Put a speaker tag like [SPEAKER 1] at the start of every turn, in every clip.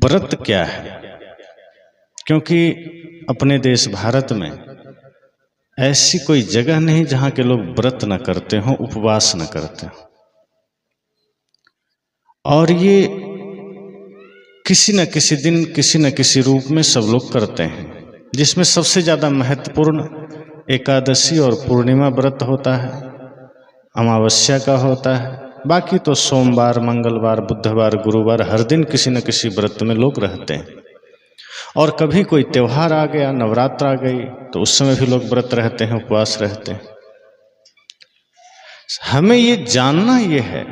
[SPEAKER 1] व्रत क्या है? क्योंकि अपने देश भारत में ऐसी कोई जगह नहीं जहां के लोग व्रत न करते हों, उपवास न करते हों। और ये किसी न किसी दिन किसी न किसी रूप में सब लोग करते हैं, जिसमें सबसे ज्यादा महत्वपूर्ण एकादशी और पूर्णिमा व्रत होता है, अमावस्या का होता है। बाकी तो सोमवार, मंगलवार, बुधवार, गुरुवार हर दिन किसी न किसी व्रत में लोग रहते हैं। और कभी कोई त्योहार आ गया, नवरात्र आ गई, तो उस समय भी लोग व्रत रहते हैं, उपवास रहते हैं। हमें ये जानना ये है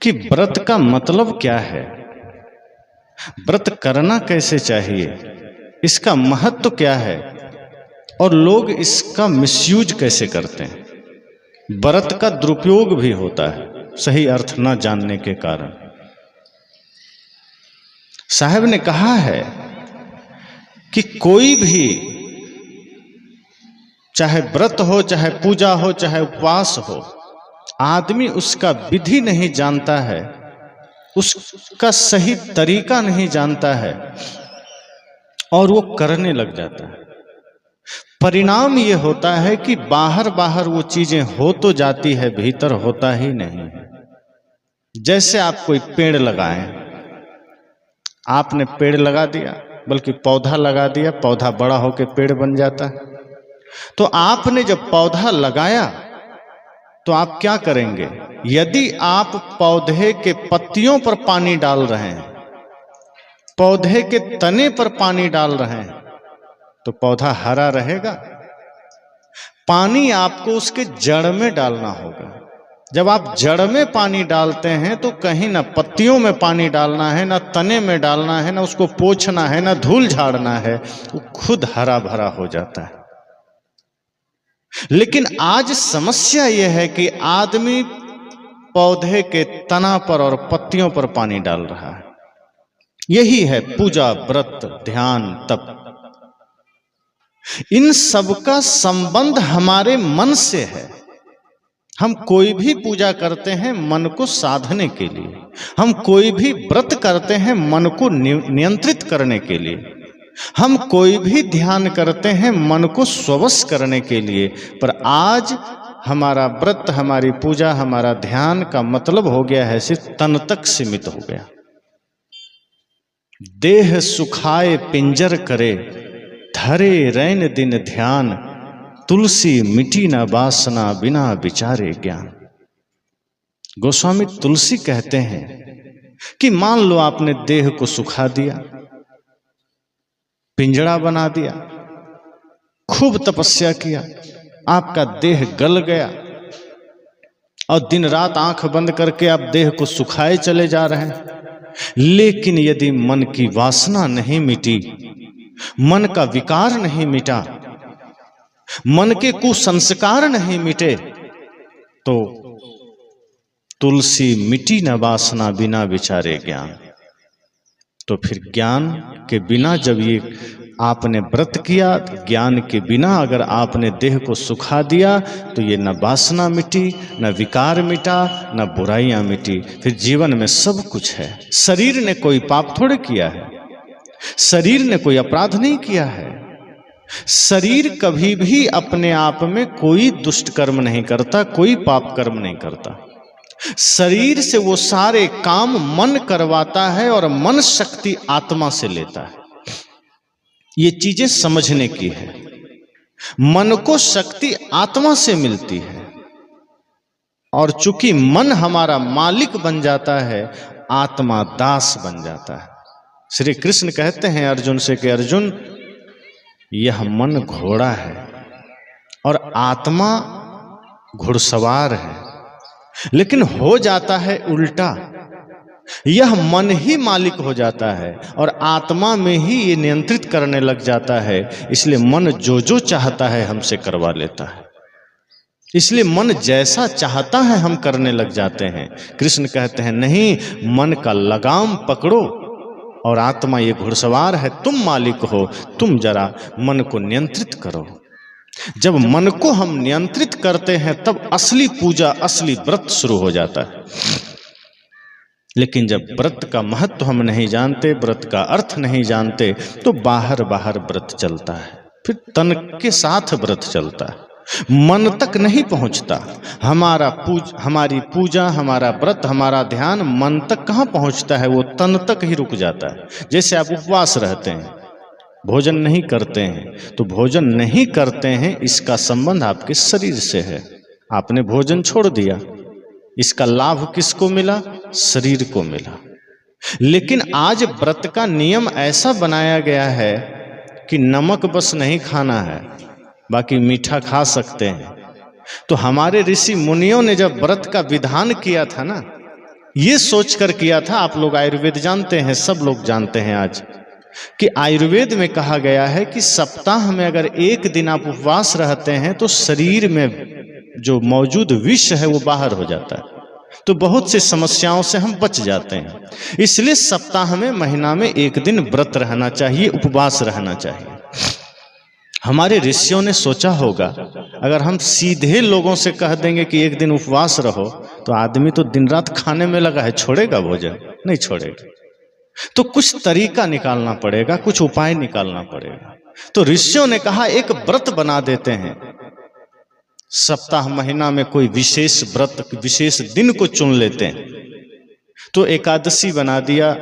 [SPEAKER 1] कि व्रत का मतलब क्या है, व्रत करना कैसे चाहिए, इसका महत्व क्या है और लोग इसका मिसयूज कैसे करते हैं। व्रत का दुरुपयोग भी होता है सही अर्थ न जानने के कारण। साहब ने कहा है कि कोई भी, चाहे व्रत हो, चाहे पूजा हो, चाहे उपवास हो, आदमी उसका विधि नहीं जानता है, उसका सही तरीका नहीं जानता है और वो करने लग जाता है। परिणाम ये होता है कि बाहर बाहर वो चीजें हो तो जाती है, भीतर होता ही नहीं है। जैसे आप कोई पेड़ लगाएं, आपने पेड़ लगा दिया, बल्कि पौधा लगा दिया, पौधा बड़ा होकर पेड़ बन जाता है। तो आपने जब पौधा लगाया तो आप क्या करेंगे? यदि आप पौधे के पत्तियों पर पानी डाल रहे हैं, पौधे के तने पर पानी डाल रहे हैं, तो पौधा हरा रहेगा। पानी आपको उसके जड़ में डालना होगा। जब आप जड़ में पानी डालते हैं तो कहीं ना पत्तियों में पानी डालना है, ना तने में डालना है, ना उसको पोंछना है, ना धूल झाड़ना है, वो खुद हरा भरा हो जाता है। लेकिन आज समस्या यह है कि आदमी पौधे के तना पर और पत्तियों पर पानी डाल रहा है। यही है पूजा, व्रत, ध्यान, तप। इन सब का संबंध हमारे मन से है। हम कोई भी पूजा करते हैं मन को साधने के लिए, हम कोई भी व्रत करते हैं मन को नियंत्रित करने के लिए, हम कोई भी ध्यान करते हैं मन को स्ववश करने के लिए। पर आज हमारा व्रत, हमारी पूजा, हमारा ध्यान का मतलब हो गया है सिर्फ तन तक सीमित हो गया। देह सुखाए पिंजर करे, धरे रैन दिन ध्यान, तुलसी मिटी न वासना बिना विचारे ज्ञान। गोस्वामी तुलसी कहते हैं कि मान लो आपने देह को सुखा दिया, पिंजड़ा बना दिया, खूब तपस्या किया, आपका देह गल गया और दिन रात आंख बंद करके आप देह को सुखाए चले जा रहे हैं। लेकिन यदि मन की वासना नहीं मिटी, मन का विकार नहीं मिटा, मन के कुसंस्कार नहीं मिटे, तो तुलसी मिटी न वासना बिना विचारे ज्ञान। तो फिर ज्ञान के बिना जब ये आपने व्रत किया, ज्ञान के बिना अगर आपने देह को सुखा दिया, तो ये न वासना मिटी, न विकार मिटा, न बुराइयां मिटी, फिर जीवन में सब कुछ है। शरीर ने कोई पाप थोड़े किया है, शरीर ने कोई अपराध नहीं किया है। शरीर कभी भी अपने आप में कोई दुष्ट कर्म नहीं करता, कोई पाप कर्म नहीं करता। शरीर से वो सारे काम मन करवाता है और मन शक्ति आत्मा से लेता है। ये चीजें समझने की है। मन को शक्ति आत्मा से मिलती है और चूंकि मन हमारा मालिक बन जाता है, आत्मा दास बन जाता है। श्री कृष्ण कहते हैं अर्जुन से कि अर्जुन, यह मन घोड़ा है और आत्मा घुड़सवार है, लेकिन हो जाता है उल्टा। यह मन ही मालिक हो जाता है और आत्मा में ही ये नियंत्रित करने लग जाता है। इसलिए मन जो जो चाहता है हमसे करवा लेता है। इसलिए मन जैसा चाहता है हम करने लग जाते हैं। कृष्ण कहते हैं नहीं, मन का लगाम पकड़ो और आत्मा ये घुड़सवार है, तुम मालिक हो, तुम जरा मन को नियंत्रित करो। जब मन को हम नियंत्रित करते हैं तब असली पूजा, असली व्रत शुरू हो जाता है। लेकिन जब व्रत का महत्व हम नहीं जानते, व्रत का अर्थ नहीं जानते, तो बाहर बाहर व्रत चलता है, फिर तन के साथ व्रत चलता है, मन तक नहीं पहुंचता। हमारी पूजा, हमारा व्रत, हमारा ध्यान मन तक कहाँ पहुंचता है, वो तन तक ही रुक जाता है। जैसे आप उपवास रहते हैं, भोजन नहीं करते हैं, तो भोजन नहीं करते हैं इसका संबंध आपके शरीर से है। आपने भोजन छोड़ दिया, इसका लाभ किसको मिला? शरीर को मिला। लेकिन आज व्रत का नियम ऐसा बनाया गया है कि नमक बस नहीं खाना है, बाकी मीठा खा सकते हैं। तो हमारे ऋषि मुनियों ने जब व्रत का विधान किया था ना, ये सोचकर किया था। आप लोग आयुर्वेद जानते हैं, सब लोग जानते हैं आज कि आयुर्वेद में कहा गया है कि सप्ताह में अगर एक दिन आप उपवास रहते हैं तो शरीर में जो मौजूद विष है वो बाहर हो जाता है, तो बहुत सी समस्याओं से हम बच जाते हैं। इसलिए सप्ताह में, महीना में एक दिन व्रत रहना चाहिए, उपवास रहना चाहिए। हमारे ऋषियों ने सोचा होगा, अगर हम सीधे लोगों से कह देंगे कि एक दिन उपवास रहो, तो आदमी तो दिन रात खाने में लगा है, छोड़ेगा भोजन? नहीं छोड़ेगा। तो कुछ तरीका निकालना पड़ेगा, कुछ उपाय निकालना पड़ेगा। तो ऋषियों ने कहा एक व्रत बना देते हैं, सप्ताह महीना में कोई विशेष व्रत, विशेष दिन को चुन लेते हैं। तो एकादशी बना दिया,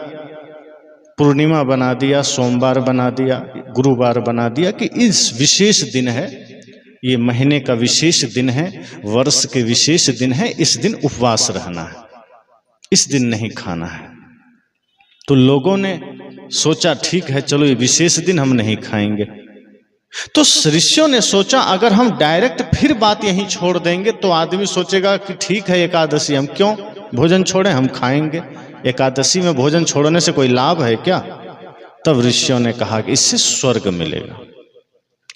[SPEAKER 1] पूर्णिमा बना दिया, सोमवार बना दिया, गुरुवार बना दिया कि इस विशेष दिन है, ये महीने का विशेष दिन है, वर्ष के विशेष दिन है, इस दिन उपवास रहना है, इस दिन नहीं खाना है। तो लोगों ने सोचा ठीक है, चलो ये विशेष दिन हम नहीं खाएंगे। तो ऋषियों ने सोचा अगर हम डायरेक्ट फिर बात यहीं छोड़ देंगे तो आदमी सोचेगा कि ठीक है एकादशी, हम क्यों भोजन छोड़ें, हम खाएंगे। एकादशी में भोजन छोड़ने से कोई लाभ है क्या? तब ऋषियों ने कहा कि इससे स्वर्ग मिलेगा,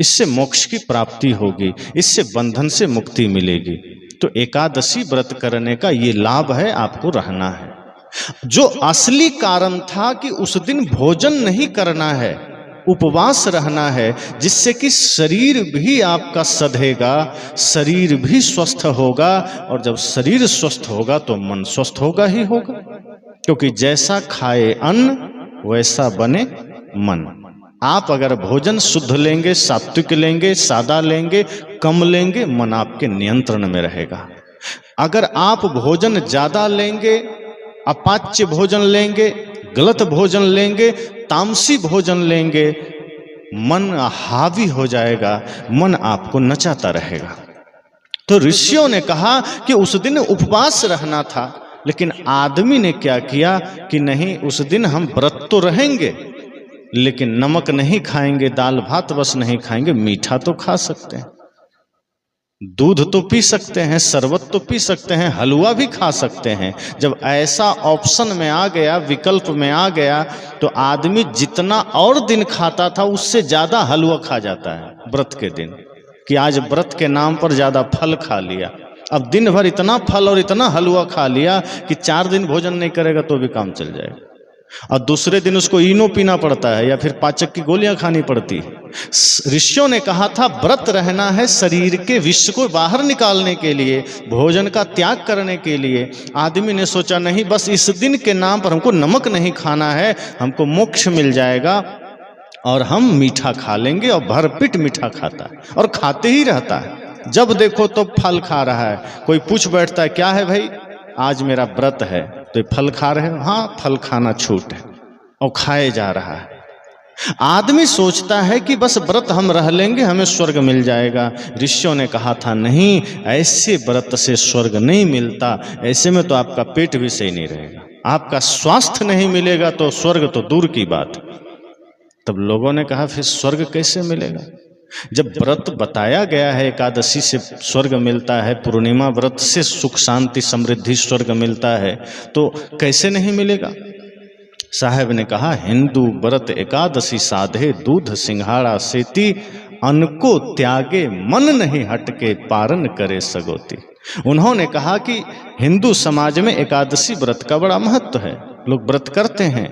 [SPEAKER 1] इससे मोक्ष की प्राप्ति होगी, इससे बंधन से मुक्ति मिलेगी। तो एकादशी व्रत करने का ये लाभ है, आपको रहना है। जो असली कारण था कि उस दिन भोजन नहीं करना है, उपवास रहना है, जिससे कि शरीर भी आपका सधेगा, शरीर भी स्वस्थ होगा, और जब शरीर स्वस्थ होगा तो मन स्वस्थ होगा ही होगा, क्योंकि जैसा खाए अन्न वैसा बने मन। आप अगर भोजन शुद्ध लेंगे, सात्विक लेंगे, सादा लेंगे, कम लेंगे, मन आपके नियंत्रण में रहेगा। अगर आप भोजन ज्यादा लेंगे, अपाच्य भोजन लेंगे, गलत भोजन लेंगे, तामसी भोजन लेंगे, मन हावी हो जाएगा, मन आपको नचाता रहेगा। तो ऋषियों ने कहा कि उस दिन उपवास रहना था, लेकिन आदमी ने क्या किया कि नहीं, उस दिन हम व्रत तो रहेंगे लेकिन नमक नहीं खाएंगे, दाल भात बस नहीं खाएंगे, मीठा तो खा सकते हैं, दूध तो पी सकते हैं, शरबत तो पी सकते हैं, हलवा भी खा सकते हैं। जब ऐसा ऑप्शन में आ गया, विकल्प में आ गया, तो आदमी जितना और दिन खाता था उससे ज्यादा हलवा खा जाता है व्रत के दिन, कि आज व्रत के नाम पर ज्यादा फल खा लिया। अब दिन भर इतना फल और इतना हलवा खा लिया कि 4 दिन भोजन नहीं करेगा तो भी काम चल जाएगा, और दूसरे दिन उसको इनो पीना पड़ता है या फिर पाचक की गोलियां खानी पड़ती है। ऋषियों ने कहा था व्रत रहना है शरीर के विष को बाहर निकालने के लिए, भोजन का त्याग करने के लिए। आदमी ने सोचा नहीं, बस इस दिन के नाम पर हमको नमक नहीं खाना है, हमको मोक्ष मिल जाएगा और हम मीठा खा लेंगे, और भरपेट मीठा खाता है और खाते ही रहता है। जब देखो तो फल खा रहा है। कोई पूछ बैठता है क्या है भाई, आज मेरा व्रत है, तो फल खा रहे हो? हाँ, फल खाना छूट है, और खाए जा रहा है। आदमी सोचता है कि बस व्रत हम रह लेंगे, हमें स्वर्ग मिल जाएगा। ऋषियों ने कहा था नहीं, ऐसे व्रत से स्वर्ग नहीं मिलता, ऐसे में तो आपका पेट भी सही नहीं रहेगा, आपका स्वास्थ्य नहीं मिलेगा, तो स्वर्ग तो दूर की बात। तब लोगों ने कहा फिर स्वर्ग कैसे मिलेगा? जब व्रत बताया गया है, एकादशी से स्वर्ग मिलता है, पूर्णिमा व्रत से सुख शांति समृद्धि स्वर्ग मिलता है, तो कैसे नहीं मिलेगा? साहब ने कहा हिंदू व्रत एकादशी साधे, दूध सिंघाड़ा सेती, अन्न को त्यागे मन नहीं हटके, पारन करे सगोती। उन्होंने कहा कि हिंदू समाज में एकादशी व्रत का बड़ा महत्व है। लोग व्रत करते हैं,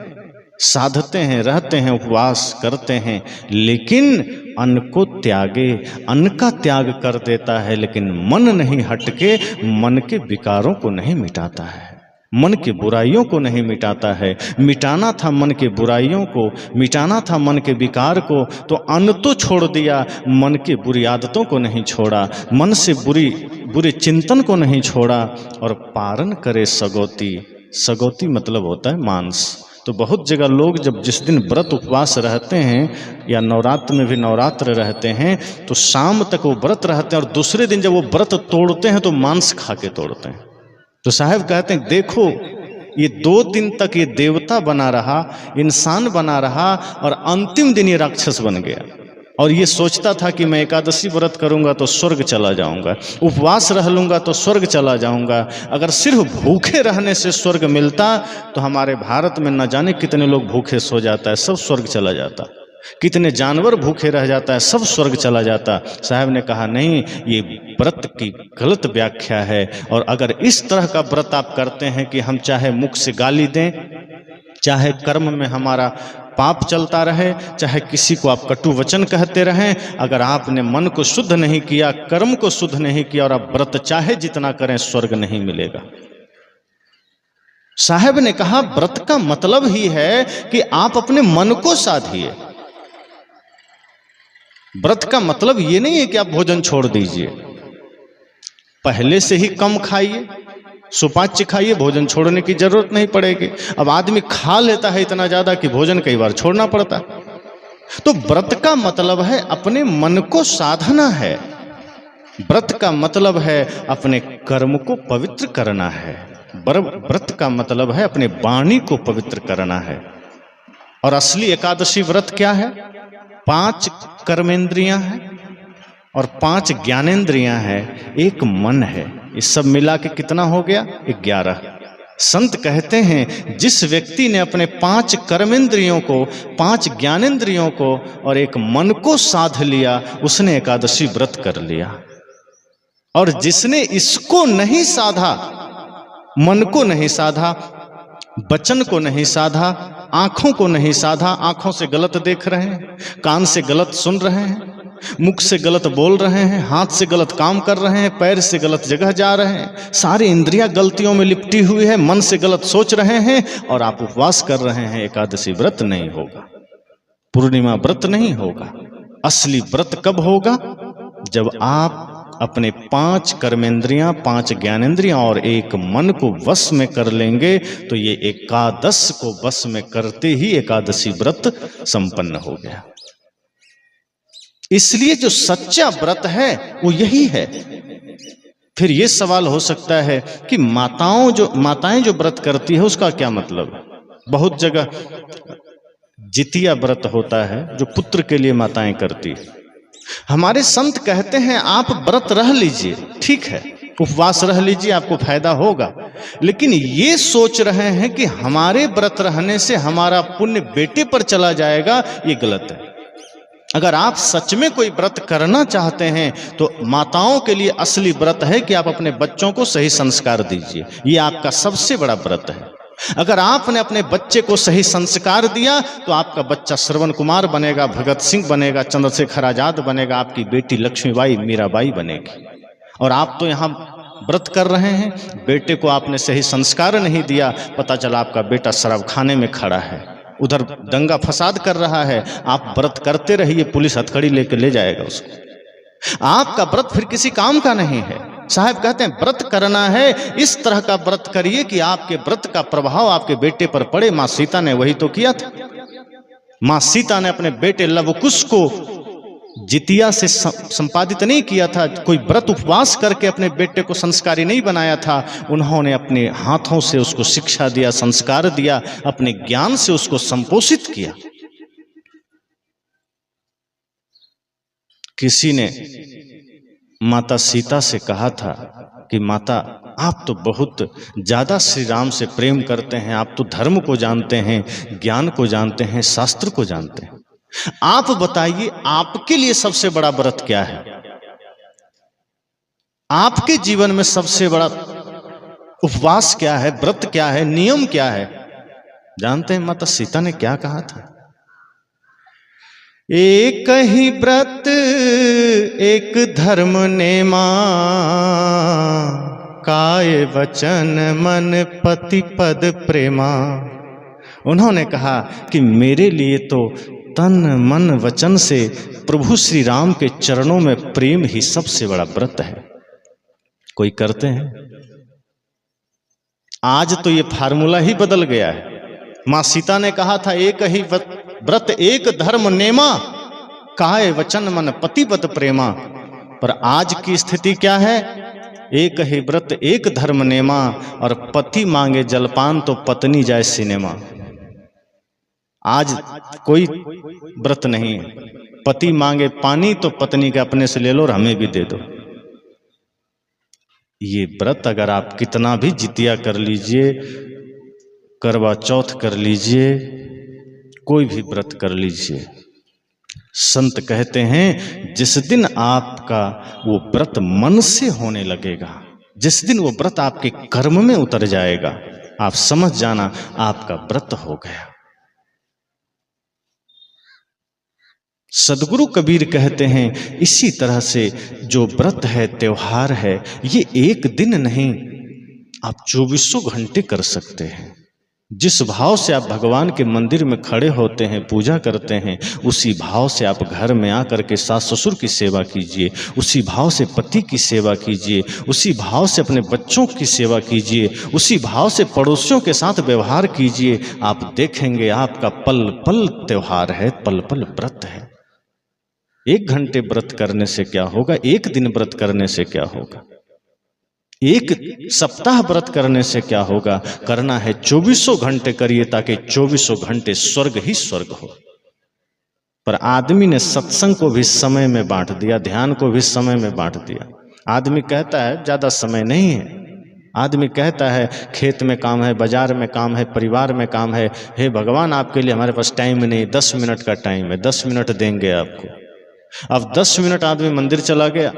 [SPEAKER 1] साधते हैं, रहते हैं, उपवास करते हैं, लेकिन अन्न को त्यागे, अन्न का त्याग कर देता है, लेकिन मन नहीं हटके, मन के विकारों को नहीं मिटाता है। मन की बुराइयों को नहीं मिटाता है। मिटाना था मन के बुराइयों को, मिटाना था मन के विकार को, तो अन्न तो छोड़ दिया, मन की बुरी आदतों को नहीं छोड़ा, मन से बुरे चिंतन को नहीं छोड़ा। और पारण करे सगौती, सगौती मतलब होता है मांस। तो बहुत जगह लोग जब जिस दिन व्रत उपवास रहते हैं या नवरात्र में भी नवरात्र रहते हैं तो शाम तक वो व्रत रहते हैं और दूसरे दिन जब वो व्रत तोड़ते हैं तो मांस खा के तोड़ते हैं। तो साहब कहते हैं देखो ये 2 दिन तक ये देवता बना रहा, इंसान बना रहा और अंतिम दिन ये राक्षस बन गया। और ये सोचता था कि मैं एकादशी व्रत करूंगा तो स्वर्ग चला जाऊंगा, उपवास रह लूंगा तो स्वर्ग चला जाऊंगा। अगर सिर्फ भूखे रहने से स्वर्ग मिलता तो हमारे भारत में न जाने कितने लोग भूखे सो जाता है, सब स्वर्ग चला जाता, कितने जानवर भूखे रह जाता है, सब स्वर्ग चला जाता। साहब ने कहा नहीं, ये व्रत की गलत व्याख्या है। और अगर इस तरह का व्रत आप करते हैं कि हम चाहे मुख से गाली दें, चाहे कर्म में हमारा पाप चलता रहे, चाहे किसी को आप कटु वचन कहते रहें, अगर आपने मन को शुद्ध नहीं किया, कर्म को शुद्ध नहीं किया और आप व्रत चाहे जितना करें, स्वर्ग नहीं मिलेगा। साहब ने कहा व्रत का मतलब ही है कि आप अपने मन को साधिए। व्रत का मतलब ये नहीं है कि आप भोजन छोड़ दीजिए, पहले से ही कम खाइए, सुपाच्य खाइए, भोजन छोड़ने की जरूरत नहीं पड़ेगी। अब आदमी खा लेता है इतना ज्यादा कि भोजन कई बार छोड़ना पड़ता है। तो व्रत का मतलब है अपने मन को साधना है, व्रत का मतलब है अपने कर्म को पवित्र करना है, व्रत का मतलब है अपने वाणी को पवित्र करना है। और असली एकादशी व्रत क्या है? 5 कर्मेंद्रियां हैं और 5 ज्ञानेंद्रियां हैं, एक मन है। इस सब मिला के कितना हो गया? 11। संत कहते हैं जिस व्यक्ति ने अपने 5 कर्मेंद्रियों को, 5 ज्ञानेंद्रियों को और एक मन को साध लिया, उसने एकादशी व्रत कर लिया। और जिसने इसको नहीं साधा, मन को नहीं साधा, वचन को नहीं साधा, आंखों को नहीं साधा, आंखों से गलत देख रहे हैं, कान से गलत सुन रहे हैं, मुख से गलत बोल रहे हैं, हाथ से गलत काम कर रहे हैं, पैर से गलत जगह जा रहे हैं, सारी इंद्रियां गलतियों में लिपटी हुई है, मन से गलत सोच रहे हैं और आप उपवास कर रहे हैं, एकादशी व्रत नहीं होगा, पूर्णिमा व्रत नहीं होगा। असली व्रत कब होगा? जब आप अपने 5 कर्मेंद्रियां, 5 ज्ञानेंद्रियां और एक मन को वश में कर लेंगे तो ये एकादश को वश में करते ही एकादशी व्रत संपन्न हो गया। इसलिए जो सच्चा व्रत है वो यही है। फिर ये सवाल हो सकता है कि माताएं जो व्रत करती है उसका क्या मतलब? बहुत जगह जितिया व्रत होता है जो पुत्र के लिए माताएं करती है। हमारे संत कहते हैं आप व्रत रह लीजिए, ठीक है, उपवास रह लीजिए, आपको फायदा होगा, लेकिन ये सोच रहे हैं कि हमारे व्रत रहने से हमारा पुण्य बेटे पर चला जाएगा, ये गलत है। अगर आप सच में कोई व्रत करना चाहते हैं तो माताओं के लिए असली व्रत है कि आप अपने बच्चों को सही संस्कार दीजिए, ये आपका सबसे बड़ा व्रत है। अगर आपने अपने बच्चे को सही संस्कार दिया तो आपका बच्चा श्रवण कुमार बनेगा, भगत सिंह बनेगा, चंद्रशेखर आजाद बनेगा, आपकी बेटी लक्ष्मीबाई मीराबाई बनेगी। और आप तो यहाँ व्रत कर रहे हैं, बेटे को आपने सही संस्कार नहीं दिया, पता चला आपका बेटा शराब खाने में खड़ा है, उधर दंगा फसाद कर रहा है, आप व्रत करते रहिए, पुलिस हथकड़ी लेकर ले जाएगा उसको। आपका व्रत फिर किसी काम का नहीं है। साहब कहते हैं व्रत करना है, इस तरह का व्रत करिए कि आपके व्रत का प्रभाव आपके बेटे पर पड़े। मां सीता ने वही तो किया था। मां सीता ने अपने बेटे लवकुश को जितिया से संपादित नहीं किया था, कोई व्रत उपवास करके अपने बेटे को संस्कारी नहीं बनाया था। उन्होंने अपने हाथों से उसको शिक्षा दिया, संस्कार दिया, अपने ज्ञान से उसको संपोषित किया। किसी ने माता सीता से कहा था कि माता आप तो बहुत ज्यादा श्री राम से प्रेम करते हैं, आप तो धर्म को जानते हैं, ज्ञान को जानते हैं, शास्त्र को जानते हैं, आप बताइए आपके लिए सबसे बड़ा व्रत क्या है? आपके जीवन में सबसे बड़ा उपवास क्या है, व्रत क्या है, नियम क्या है? जानते हैं माता सीता ने क्या कहा था? एक ही व्रत एक धर्म नेमा, काय वचन मन पति पद प्रेमा। उन्होंने कहा कि मेरे लिए तो तन मन वचन से प्रभु श्री राम के चरणों में प्रेम ही सबसे बड़ा व्रत है। कोई करते हैं? आज तो ये फार्मूला ही बदल गया है। मां सीता ने कहा था एक ही व्रत एक धर्म नेमा, काय वचन मन पति पद प्रेमा। पर आज की स्थिति क्या है? एक ही व्रत एक धर्म नेमा, और पति मांगे जलपान तो पत्नी जाए सिनेमा। आज कोई व्रत नहीं है। पति मांगे पानी तो पत्नी के अपने से ले लो और हमें भी दे दो। ये व्रत अगर आप कितना भी जितिया कर लीजिए, करवा चौथ कर लीजिए, कोई भी व्रत कर लीजिए, संत कहते हैं जिस दिन आपका वो व्रत मन से होने लगेगा, जिस दिन वो व्रत आपके कर्म में उतर जाएगा, आप समझ जाना आपका व्रत हो गया। सदगुरु कबीर कहते हैं इसी तरह से जो व्रत है, त्योहार है, ये एक दिन नहीं, आप 24 घंटे कर सकते हैं। जिस भाव से आप भगवान के मंदिर में खड़े होते हैं, पूजा करते हैं, उसी भाव से आप घर में आकर के सास ससुर की सेवा कीजिए, उसी भाव से पति की सेवा कीजिए, उसी भाव से अपने बच्चों की सेवा कीजिए, उसी भाव से पड़ोसियों के साथ व्यवहार कीजिए। आप देखेंगे आपका पल पल त्योहार है, पल पल व्रत है। 1 घंटे व्रत करने से क्या होगा? 1 दिन व्रत करने से क्या होगा? 1 सप्ताह व्रत करने से क्या होगा? करना है 24 घंटे करिए, ताकि 24 घंटे स्वर्ग ही स्वर्ग हो। पर आदमी ने सत्संग को भी समय में बांट दिया, ध्यान को भी समय में बांट दिया। आदमी कहता है ज्यादा समय नहीं है, आदमी कहता है खेत में काम है, बाजार में काम है, परिवार में काम है, हे भगवान आपके लिए हमारे पास टाइम नहीं, 10 मिनट का टाइम है, 10 मिनट देंगे आपको। अब 10 मिनट आदमी मंदिर चला गया,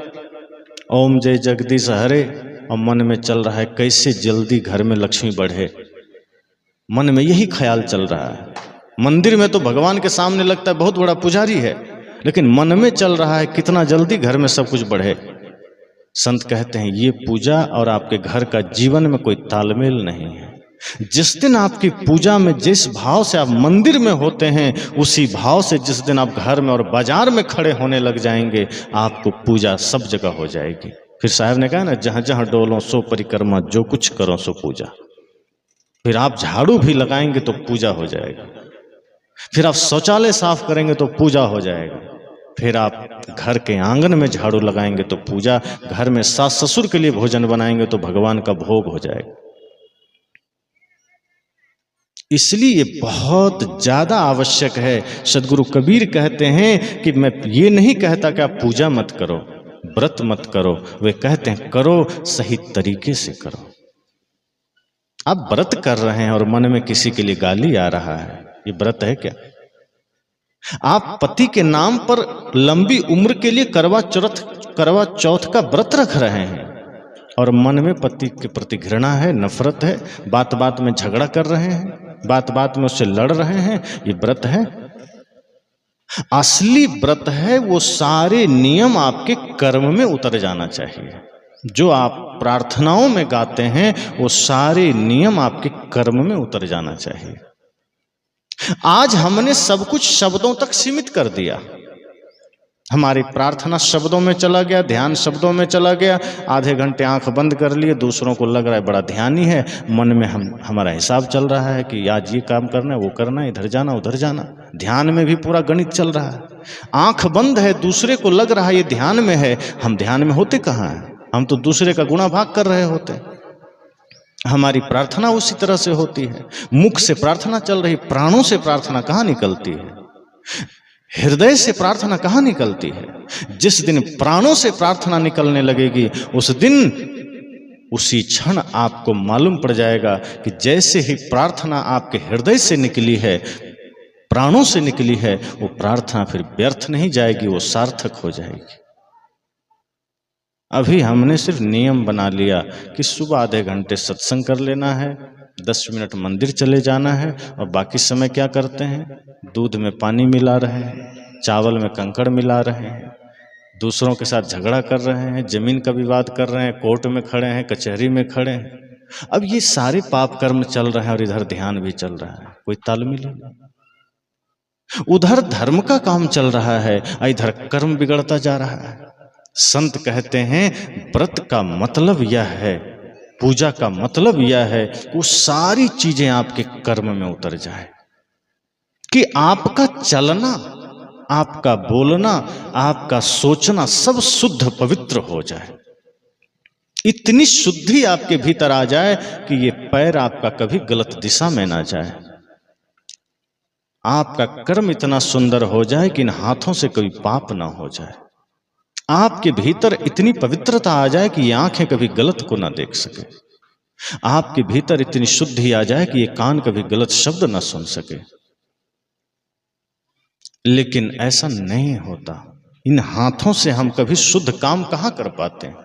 [SPEAKER 1] ओम जय जगदीश हरे, और मन में चल रहा है कैसे जल्दी घर में लक्ष्मी बढ़े, मन में यही ख्याल चल रहा है। मंदिर में तो भगवान के सामने लगता है बहुत बड़ा पुजारी है, लेकिन मन में चल रहा है कितना जल्दी घर में सब कुछ बढ़े। संत कहते हैं ये पूजा और आपके घर का जीवन में कोई तालमेल नहीं है। जिस दिन आपकी पूजा में जिस भाव से आप मंदिर में होते हैं, उसी भाव से जिस दिन आप घर में और बाजार में खड़े होने लग जाएंगे, आपको पूजा सब जगह हो जाएगी। फिर साहब ने कहा ना, जहां जहां डोलो सो परिक्रमा, जो कुछ करो सो पूजा। फिर आप झाड़ू भी लगाएंगे तो पूजा हो जाएगा, फिर आप शौचालय साफ करेंगे तो पूजा हो जाएगा, फिर आप घर के आंगन में झाड़ू लगाएंगे तो पूजा, घर में सास ससुर के लिए भोजन बनाएंगे तो भगवान का भोग हो जाएगा। इसलिए ये बहुत ज्यादा आवश्यक है। सदगुरु कबीर कहते हैं कि मैं ये नहीं कहता कि आप पूजा मत करो, व्रत मत करो, वे कहते हैं करो, सही तरीके से करो। आप व्रत कर रहे हैं और मन में किसी के लिए गाली आ रहा है, ये व्रत है क्या? आप पति के नाम पर लंबी उम्र के लिए करवा चौथ का व्रत रख रहे हैं और मन में पति के प्रति घृणा है, नफरत है, बात बात में झगड़ा कर रहे हैं, बात बात में उससे लड़ रहे हैं, ये व्रत है? असली व्रत है वो सारे नियम आपके कर्म में उतर जाना चाहिए। जो आप प्रार्थनाओं में गाते हैं वो सारे नियम आपके कर्म में उतर जाना चाहिए। आज हमने सब कुछ शब्दों तक सीमित कर दिया। हमारी प्रार्थना शब्दों में चला गया, ध्यान शब्दों में चला गया। आधे घंटे आंख बंद कर लिए, दूसरों को लग रहा है बड़ा ध्यानी है, मन में हमारा हिसाब चल रहा है कि आज ये काम करना है, वो करना है, इधर जाना उधर जाना। ध्यान में भी पूरा गणित चल रहा है। आंख बंद है, दूसरे को लग रहा है ये ध्यान में है, हम ध्यान में होते कहाँ हैं? हम तो दूसरे का गुणा भाग कर रहे होते। हमारी प्रार्थना उसी तरह से होती है। मुख से प्रार्थना चल रही, प्राणों से प्रार्थना कहाँ निकलती है? हृदय से प्रार्थना कहाँ निकलती है? जिस दिन प्राणों से प्रार्थना निकलने लगेगी, उस दिन उसी क्षण आपको मालूम पड़ जाएगा कि जैसे ही प्रार्थना आपके हृदय से निकली है, प्राणों से निकली है, वो प्रार्थना फिर व्यर्थ नहीं जाएगी, वो सार्थक हो जाएगी। अभी हमने सिर्फ नियम बना लिया कि सुबह आधे घंटे सत्संग कर लेना है, 10 मिनट मंदिर चले जाना है, और बाकी समय क्या करते हैं? दूध में पानी मिला रहे हैं, चावल में कंकड़ मिला रहे हैं, दूसरों के साथ झगड़ा कर रहे हैं, जमीन का विवाद कर रहे हैं, कोर्ट में खड़े हैं, कचहरी में खड़े हैं। अब ये सारे पाप कर्म चल रहे हैं और इधर ध्यान भी चल रहा है, कोई तालमेल नहीं। उधर धर्म का काम चल रहा है, इधर कर्म बिगड़ता जा रहा है। संत कहते हैं व्रत का मतलब यह है, पूजा का मतलब यह है वो सारी चीजें आपके कर्म में उतर जाए, कि आपका चलना, आपका बोलना, आपका सोचना सब शुद्ध पवित्र हो जाए। इतनी शुद्धि आपके भीतर आ जाए कि ये पैर आपका कभी गलत दिशा में ना जाए। आपका कर्म इतना सुंदर हो जाए कि इन हाथों से कोई पाप ना हो जाए। आपके भीतर इतनी पवित्रता आ जाए कि ये आंखें कभी गलत को ना देख सके। आपके भीतर इतनी शुद्धि आ जाए कि ये कान कभी गलत शब्द ना सुन सके। लेकिन ऐसा नहीं होता। इन हाथों से हम कभी शुद्ध काम कहाँ कर पाते हैं।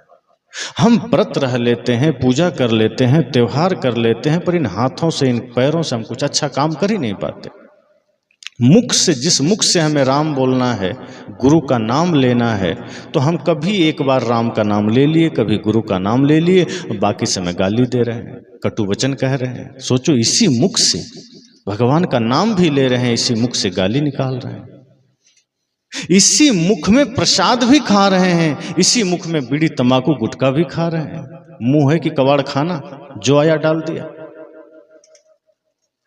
[SPEAKER 1] हम व्रत रह लेते हैं, पूजा कर लेते हैं, त्योहार कर लेते हैं, पर इन हाथों से, इन पैरों से हम कुछ अच्छा काम कर ही नहीं पाते। मुख से, जिस मुख से हमें राम बोलना है, गुरु का नाम लेना है, तो हम कभी एक बार राम का नाम ले लिए, कभी गुरु का नाम ले लिए, बाकी समय गाली दे रहे हैं, कटु वचन कह रहे हैं। सोचो, इसी मुख से भगवान का नाम भी ले रहे हैं, इसी मुख से गाली निकाल रहे हैं, इसी मुख में प्रसाद भी खा रहे हैं, इसी मुख में बीड़ी तंबाकू गुटखा भी खा रहे हैं। मुंह है कि कबाड़ खाना, जो आया डाल दिया।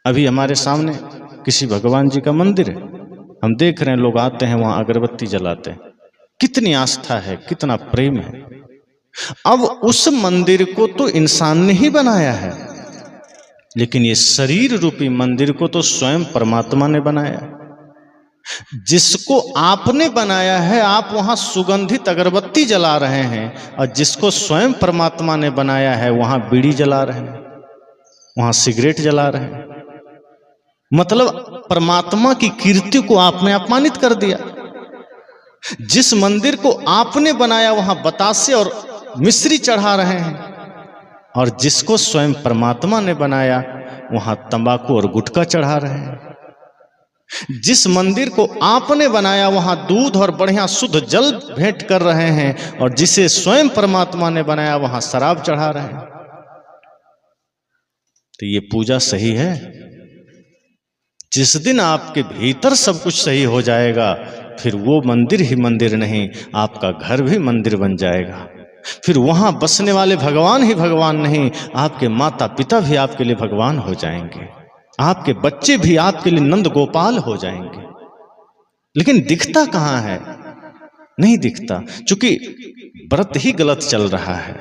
[SPEAKER 1] अभी हमारे सामने किसी भगवान जी का मंदिर है, हम देख रहे हैं लोग आते हैं, वहां अगरबत्ती जलाते हैं। कितनी आस्था है, कितना प्रेम है। अब उस मंदिर को तो इंसान ने ही बनाया है, लेकिन ये शरीर रूपी मंदिर को तो स्वयं परमात्मा ने बनाया। जिसको आपने बनाया है, आप वहां सुगंधित अगरबत्ती जला रहे हैं, और जिसको स्वयं परमात्मा ने बनाया है वहां बीड़ी जला रहे हैं, वहां सिगरेट जला रहे हैं। मतलब परमात्मा की कीर्ति को आपने अपमानित कर दिया। जिस मंदिर को आपने बनाया वहां बतासे और मिश्री चढ़ा रहे हैं, और जिसको स्वयं परमात्मा ने बनाया वहां तंबाकू और गुटखा चढ़ा रहे हैं। जिस मंदिर को आपने बनाया वहां दूध और बढ़िया शुद्ध जल भेंट कर रहे हैं, और जिसे स्वयं परमात्मा ने बनाया वहां शराब चढ़ा रहे हैं। तो ये पूजा सही है? जिस दिन आपके भीतर सब कुछ सही हो जाएगा, फिर वो मंदिर ही मंदिर नहीं, आपका घर भी मंदिर बन जाएगा। फिर वहां बसने वाले भगवान ही भगवान नहीं, आपके माता पिता भी आपके लिए भगवान हो जाएंगे, आपके बच्चे भी आपके लिए नंद गोपाल हो जाएंगे। लेकिन दिखता कहां है? नहीं दिखता, क्योंकि व्रत ही गलत चल रहा है,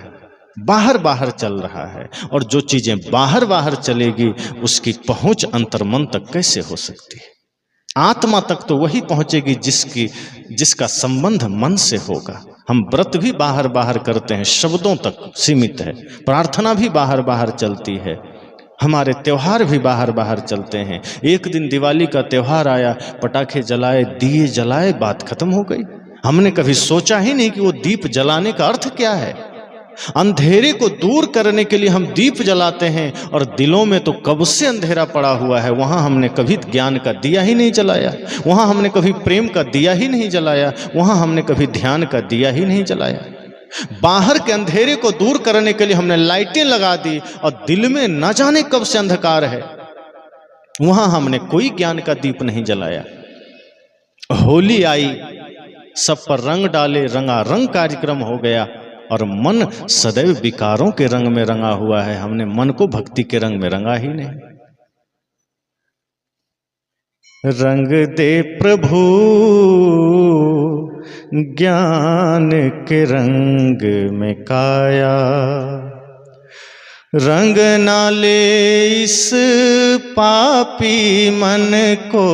[SPEAKER 1] बाहर बाहर चल रहा है। और जो चीजें बाहर बाहर चलेगी उसकी पहुंच अंतर्मन तक कैसे हो सकती है? आत्मा तक तो वही पहुंचेगी जिसका संबंध मन से होगा। हम व्रत भी बाहर बाहर करते हैं, शब्दों तक सीमित है, प्रार्थना भी बाहर बाहर चलती है, हमारे त्योहार भी बाहर बाहर चलते हैं। एक दिन दिवाली का त्योहार आया, पटाखे जलाए, दिए जलाए, बात खत्म हो गई। हमने कभी सोचा ही नहीं कि वो दीप जलाने का अर्थ क्या है। अंधेरे को दूर करने के लिए हम दीप जलाते हैं, और दिलों में तो कब से अंधेरा पड़ा हुआ है, वहां हमने कभी ज्ञान का दिया ही नहीं जलाया, वहां हमने कभी प्रेम का दिया ही नहीं जलाया, वहां हमने कभी ध्यान का दिया ही नहीं जलाया। बाहर के अंधेरे को दूर करने के लिए हमने लाइटें लगा दी, और दिल में न जाने कब से अंधकार है, वहां हमने कोई ज्ञान का दीप नहीं जलाया। होली आई, सब पर रंग डाले, रंगारंग कार्यक्रम हो गया, और मन सदैव विकारों के रंग में रंगा हुआ है। हमने मन को भक्ति के रंग में रंगा ही नहीं। रंग दे प्रभु ज्ञान के रंग में काया, रंग ना ले इस पापी मन को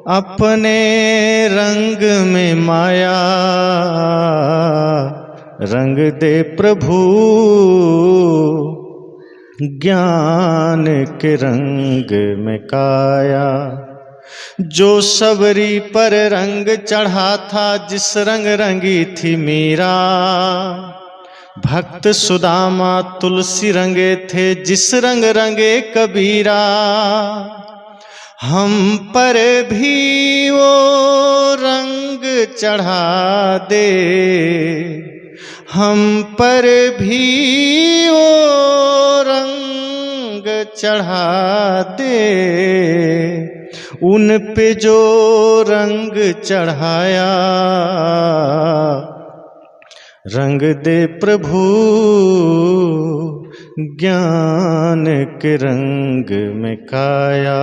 [SPEAKER 1] अपने रंग में माया। रंग दे प्रभु ज्ञान के रंग में काया। जो सबरी पर रंग चढ़ा था, जिस रंग रंगी थी मीरा, भक्त सुदामा तुलसी रंगे थे, जिस रंग रंगे कबीरा। हम पर भी वो रंग रंग चढ़ा दे, हम पर भी वो रंग चढ़ा दे, उन पे जो रंग चढ़ाया, रंग दे प्रभु ज्ञान के रंग में काया।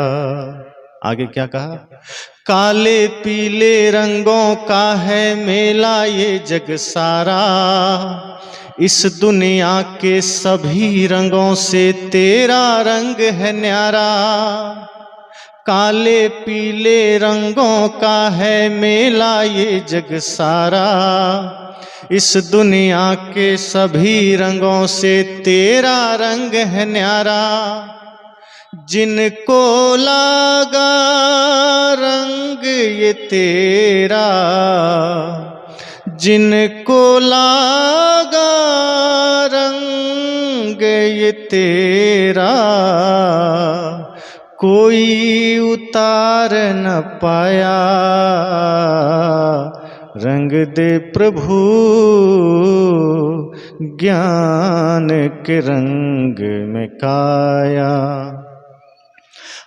[SPEAKER 1] आगे क्या कहा? काले पीले रंगों का है मेला ये जग सारा, इस दुनिया के सभी रंगों से तेरा रंग है न्यारा। काले पीले रंगों का है मेला ये जग सारा, इस दुनिया के सभी रंगों से तेरा रंग है न्यारा। जिनको लागा रंग ये तेरा, जिनको लागा रंग ये तेरा, कोई उतार न पाया, रंग दे प्रभु ज्ञान के रंग में काया।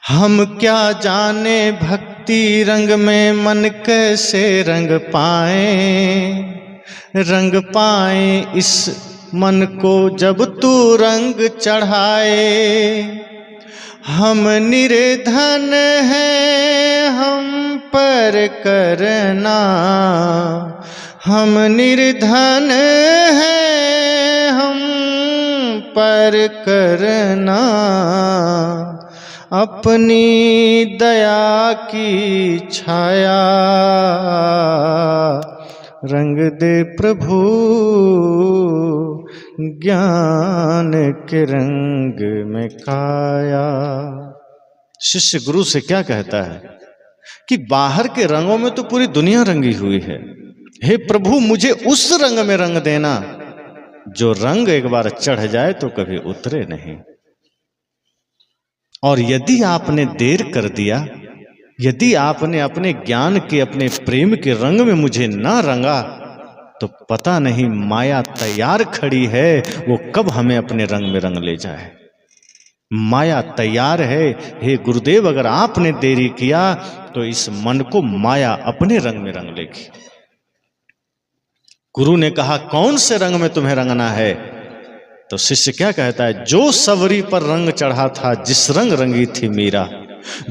[SPEAKER 1] हम क्या जाने भक्ति रंग में मन कैसे रंग पाए इस मन को जब तू रंग चढ़ाए। हम निर्धन हैं हम पर करना, हम निर्धन हैं हम पर करना, अपनी दया की छाया, रंग दे प्रभु ज्ञान के रंग में काया। शिष्य गुरु से क्या कहता है कि बाहर के रंगों में तो पूरी दुनिया रंगी हुई है, हे प्रभु मुझे उस रंग में रंग देना जो रंग एक बार चढ़ जाए तो कभी उतरे नहीं। और यदि आपने देर कर दिया, यदि आपने अपने ज्ञान के अपने प्रेम के रंग में मुझे ना रंगा, तो पता नहीं माया तैयार खड़ी है वो कब हमें अपने रंग में रंग ले जाए। माया तैयार है, हे गुरुदेव अगर आपने देरी किया तो इस मन को माया अपने रंग में रंग लेगी। गुरु ने कहा कौन से रंग में तुम्हें रंगना है? तो शिष्य क्या कहता है? जो सबरी पर रंग चढ़ा था जिस रंग रंगी थी मीरा,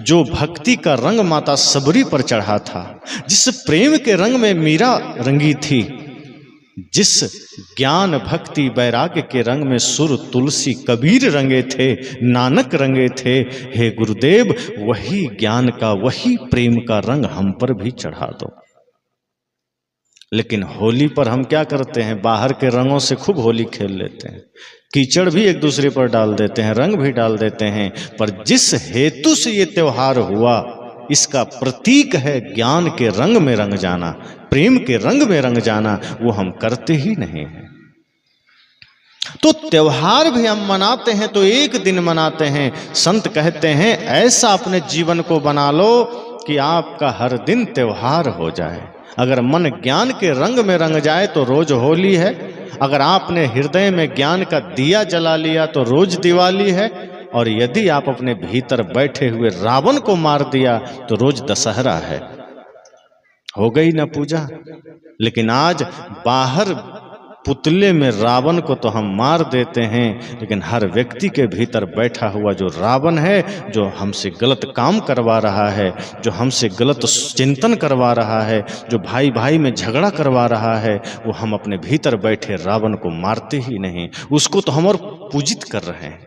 [SPEAKER 1] जो भक्ति का रंग माता सबरी पर चढ़ा था, जिस प्रेम के रंग में मीरा रंगी थी, जिस ज्ञान भक्ति वैराग्य के रंग में सुर तुलसी कबीर रंगे थे, नानक रंगे थे, हे गुरुदेव वही ज्ञान का वही प्रेम का रंग हम पर भी चढ़ा दो। लेकिन होली पर हम क्या करते हैं? बाहर के रंगों से खूब होली खेल लेते हैं, कीचड़ भी एक दूसरे पर डाल देते हैं, रंग भी डाल देते हैं, पर जिस हेतु से ये त्योहार हुआ इसका प्रतीक है ज्ञान के रंग में रंग जाना, प्रेम के रंग में रंग जाना, वो हम करते ही नहीं हैं। तो त्योहार भी हम मनाते हैं तो एक दिन मनाते हैं। संत कहते हैं ऐसा अपने जीवन को बना लो कि आपका हर दिन त्योहार हो जाए। अगर मन ज्ञान के रंग में रंग जाए तो रोज होली है, अगर आपने हृदय में ज्ञान का दिया जला लिया तो रोज दिवाली है, और यदि आप अपने भीतर बैठे हुए रावण को मार दिया तो रोज दशहरा है। हो गई ना पूजा। लेकिन आज बाहर पुतले में रावण को तो हम मार देते हैं, लेकिन हर व्यक्ति के भीतर बैठा हुआ जो रावण है, जो हमसे गलत काम करवा रहा है, जो हमसे गलत चिंतन करवा रहा है, जो भाई भाई में झगड़ा करवा रहा है, वो हम अपने भीतर बैठे रावण को मारते ही नहीं, उसको तो हम और पूजित कर रहे हैं।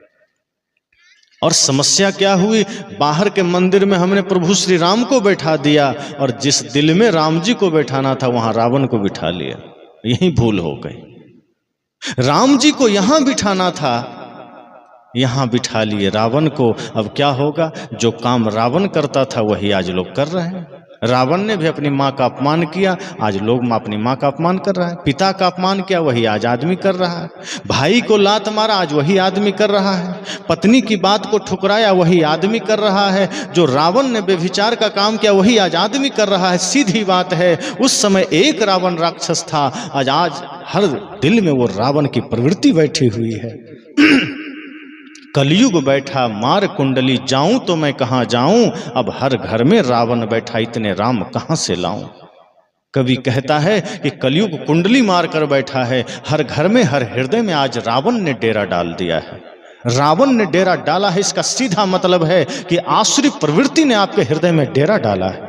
[SPEAKER 1] और समस्या क्या हुई? बाहर के मंदिर में हमने प्रभु श्री राम को बैठा दिया और जिस दिल में राम जी को बैठाना था वहां रावण को बिठा लिया। यही भूल हो गई। राम जी को यहां बिठाना था, यहां बिठा लिए रावण को। अब क्या होगा? जो काम रावण करता था वही आज लोग कर रहे हैं। रावण ने भी अपनी माँ का अपमान किया, आज लोग अपनी माँ का अपमान कर रहा है। पिता का अपमान किया, वही आज आदमी कर रहा है। भाई को लात मारा, आज वही आदमी कर रहा है। पत्नी की बात को ठुकराया, वही आदमी कर रहा है। जो रावण ने व्यभिचार का काम किया, वही आज आदमी कर रहा है। सीधी बात है, उस समय एक रावण राक्षस था, आज हर दिल में वो रावण की प्रवृत्ति बैठी हुई है। कलयुग बैठा मार कुंडली, जाऊं तो मैं कहां जाऊं, अब हर घर में रावण बैठा, इतने राम कहां से लाऊं। कवि कहता है कि कलयुग कुंडली मार कर बैठा है, हर घर में हर हृदय में आज रावण ने डेरा डाल दिया है। रावण ने डेरा डाला है, इसका सीधा मतलब है कि आसुरी प्रवृत्ति ने आपके हृदय में डेरा डाला है।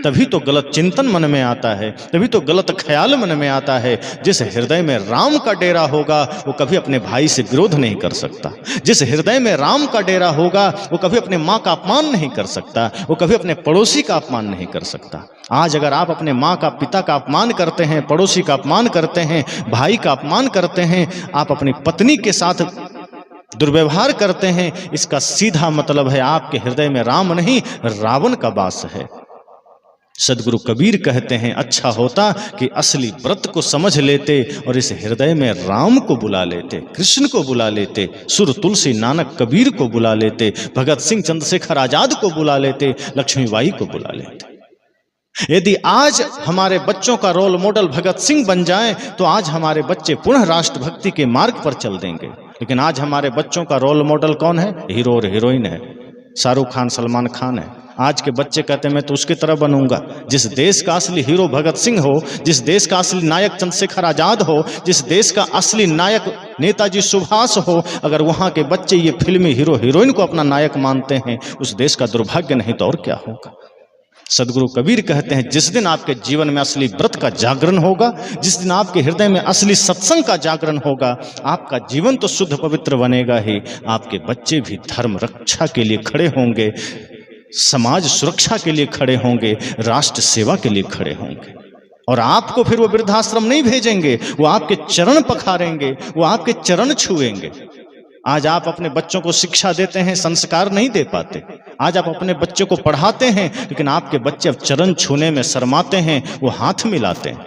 [SPEAKER 1] तभी तो गलत चिंतन मन में आता है, तभी तो गलत ख्याल मन में आता है। जिस हृदय में राम का डेरा होगा वो कभी अपने भाई से विरोध नहीं कर सकता। जिस हृदय में राम का डेरा होगा वो कभी अपने माँ का अपमान नहीं कर सकता, वो कभी अपने पड़ोसी का अपमान नहीं कर सकता। आज अगर आप अपने माँ का, पिता का अपमान करते हैं, पड़ोसी का अपमान करते हैं, भाई का अपमान करते हैं, आप अपनी पत्नी के साथ दुर्व्यवहार करते हैं, इसका सीधा मतलब है आपके हृदय में राम नहीं रावण का वास है। सदगुरु कबीर कहते हैं, अच्छा होता कि असली व्रत को समझ लेते और इस हृदय में राम को बुला लेते, कृष्ण को बुला लेते, सुर तुलसी नानक कबीर को बुला लेते, भगत सिंह चंद्रशेखर आजाद को बुला लेते, लक्ष्मीबाई को बुला लेते। यदि आज हमारे बच्चों का रोल मॉडल भगत सिंह बन जाए तो आज हमारे बच्चे पुनः राष्ट्रभक्ति के मार्ग पर चल देंगे। लेकिन आज हमारे बच्चों का रोल मॉडल कौन है? हीरो और हीरोइन है, शाहरुख खान, सलमान खान है। आज के बच्चे कहते हैं मैं तो उसकी तरह बनूंगा। जिस देश का असली हीरो भगत सिंह हो, जिस देश का असली नायक चंद्रशेखर आजाद हो, जिस देश का असली नायक नेताजी सुभाष हो, अगर वहां के बच्चे ये फिल्मी हीरो हीरोइन को अपना नायक मानते हैं, उस देश का दुर्भाग्य नहीं तो और क्या होगा। सदगुरु कबीर कहते हैं, जिस दिन आपके जीवन में असली व्रत का जागरण होगा, जिस दिन आपके हृदय में असली सत्संग का जागरण होगा, आपका जीवन तो शुद्ध पवित्र बनेगा ही, आपके बच्चे भी धर्म रक्षा के लिए खड़े होंगे, समाज सुरक्षा के लिए खड़े होंगे, राष्ट्र सेवा के लिए खड़े होंगे। और आपको फिर वो वृद्धाश्रम नहीं भेजेंगे, वो आपके चरण पखारेंगे, वो आपके चरण छुएंगे। आज आप अपने बच्चों को शिक्षा देते हैं, संस्कार नहीं दे पाते। आज आप अपने बच्चों को पढ़ाते हैं, लेकिन आपके बच्चे अब चरण छूने में शर्माते हैं, वो हाथ मिलाते हैं।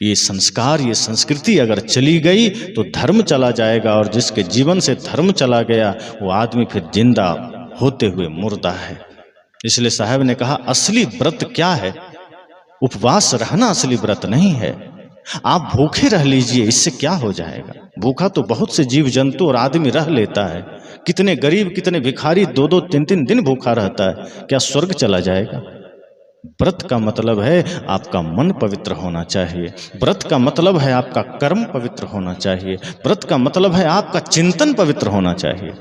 [SPEAKER 1] ये संस्कार, ये संस्कृति अगर चली गई तो धर्म चला जाएगा, और जिसके जीवन से धर्म चला गया वो आदमी फिर जिंदा होते हुए मुर्दा है। इसलिए साहब ने कहा, असली व्रत क्या है? उपवास रहना असली व्रत नहीं है। आप भूखे रह लीजिए, इससे क्या हो जाएगा? भूखा तो बहुत से जीव जंतु और आदमी रह लेता है। कितने गरीब, कितने भिखारी 2-2, 3-3 दिन भूखा रहता है, क्या स्वर्ग चला जाएगा? व्रत का मतलब है आपका मन पवित्र होना चाहिए। व्रत का मतलब है आपका कर्म पवित्र होना चाहिए। व्रत का मतलब है आपका चिंतन पवित्र होना चाहिए,